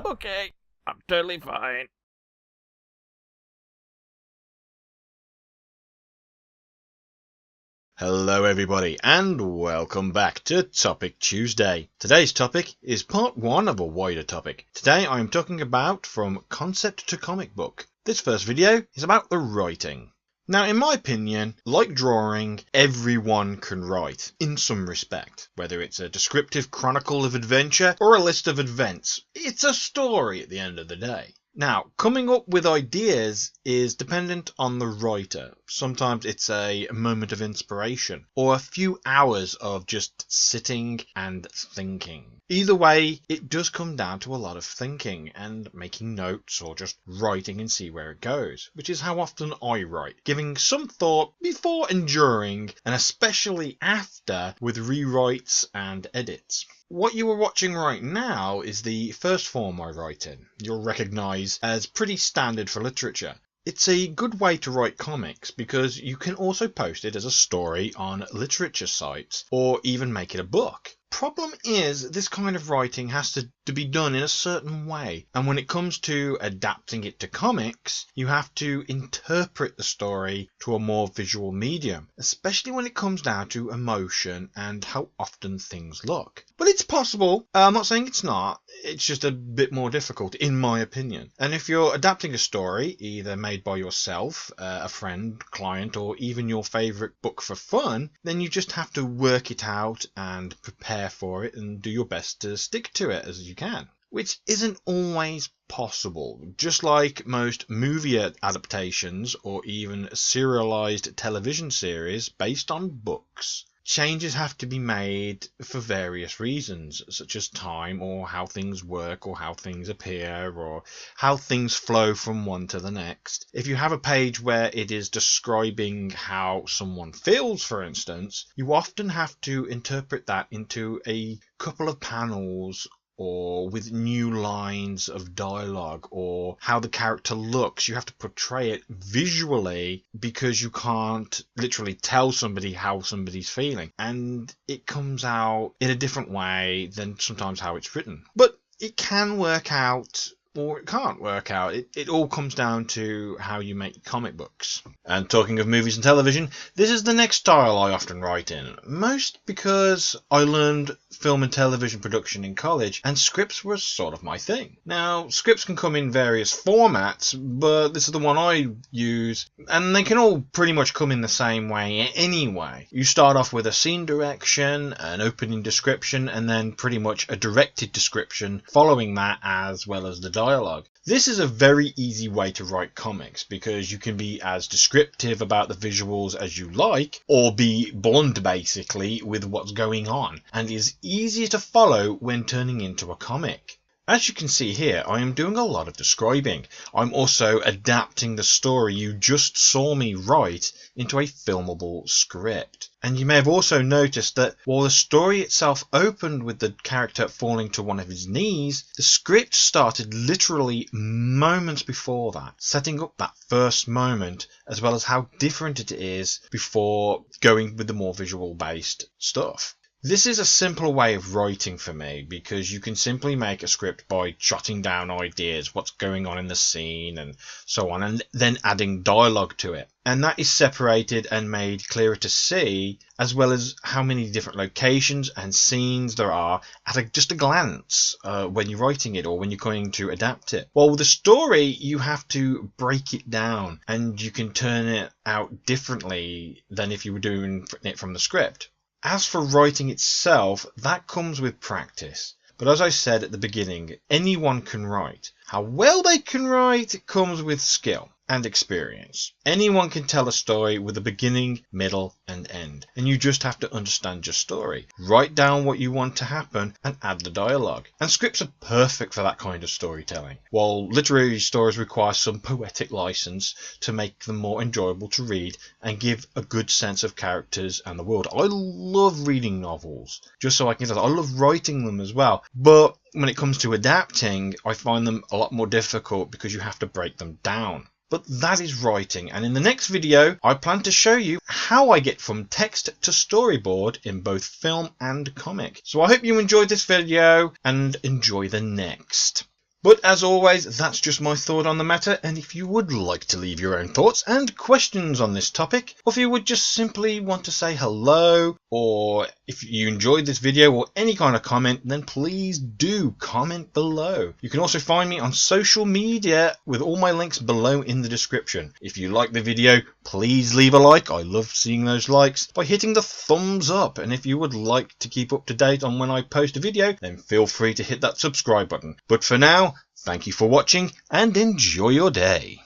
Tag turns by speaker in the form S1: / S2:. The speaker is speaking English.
S1: I'm okay. I'm totally fine.
S2: Hello everybody and welcome back to Topic Tuesday. Today's topic is part 1 of a wider topic. Today I am talking about from concept to comic book. This first video is about the writing. Now in my opinion, like drawing, everyone can write in some respect. Whether it's a descriptive chronicle of adventure or a list of events, it's a story at the end of the day. Now, coming up with ideas is dependent on the writer. Sometimes it's a moment of inspiration or a few hours of just sitting and thinking. Either way, it does come down to a lot of thinking and making notes or just writing and see where it goes, which is how often I write, giving some thought before and during, and especially after with rewrites and edits. What you are watching right now is the first form I write in. You'll recognise as pretty standard for literature. It's a good way to write comics because you can also post it as a story on literature sites or even make it a book. Problem is, this kind of writing has to be done in a certain way, and when it comes to adapting it to comics, you have to interpret the story to a more visual medium, especially when it comes down to emotion and how often things look. But it's possible. I'm not saying it's not. It's just a bit more difficult, in my opinion. And if you're adapting a story, either made by yourself, a friend, client, or even your favourite book for fun, then you just have to work it out and prepare for it and do your best to stick to it as you can, which isn't always possible. Just like most movie adaptations or even serialized television series based on books, changes have to be made for various reasons, such as time or how things work or how things appear or how things flow from one to the next. If you have a page where it is describing how someone feels, for instance, you often have to interpret that into a couple of panels or with new lines of dialogue, or how the character looks. You have to portray it visually because you can't literally tell somebody how somebody's feeling. And it comes out in a different way than sometimes how it's written. But it can work out, or it can't work out. It all comes down to how you make comic books. And talking of movies and television, this is the next style I often write in. Most because I learned film and television production in college, and scripts were sort of my thing. Now, scripts can come in various formats, but this is the one I use, and they can all pretty much come in the same way anyway. You start off with a scene direction, an opening description, and then pretty much a directed description following that, as well as the dialogue. This is a very easy way to write comics because you can be as descriptive about the visuals as you like, or be blunt basically with what's going on, and is easier to follow when turning into a comic. As you can see here, I am doing a lot of describing. I'm also adapting the story you just saw me write into a filmable script. And you may have also noticed that while the story itself opened with the character falling to one of his knees, the script started literally moments before that, setting up that first moment, as well as how different it is before going with the more visual based stuff. This is a simpler way of writing for me because you can simply make a script by jotting down ideas, what's going on in the scene and so on, and then adding dialogue to it. And that is separated and made clearer to see, as well as how many different locations and scenes there are at just a glance when you're writing it or when you're going to adapt it. While with a story, you have to break it down and you can turn it out differently than if you were doing it from the script. As for writing itself, that comes with practice. But as I said at the beginning, anyone can write. How well they can write comes with skill and experience. Anyone can tell a story with a beginning, middle, and end. And you just have to understand your story. Write down what you want to happen and add the dialogue. And scripts are perfect for that kind of storytelling. While literary stories require some poetic license to make them more enjoyable to read and give a good sense of characters and the world. I love reading novels, just so I can tell. I love writing them as well. But when it comes to adapting, I find them a lot more difficult because you have to break them down. But that is writing, and in the next video I plan to show you how I get from text to storyboard in both film and comic. So I hope you enjoyed this video and enjoy the next. But as always, that's just my thought on the matter, and if you would like to leave your own thoughts and questions on this topic, or if you would just simply want to say hello, or if you enjoyed this video or any kind of comment, then please do comment below. You can also find me on social media with all my links below in the description. If you like the video, please leave a like. I love seeing those likes by hitting the thumbs up, and if you would like to keep up to date on when I post a video, then feel free to hit that subscribe button. But for now, thank you for watching and enjoy your day.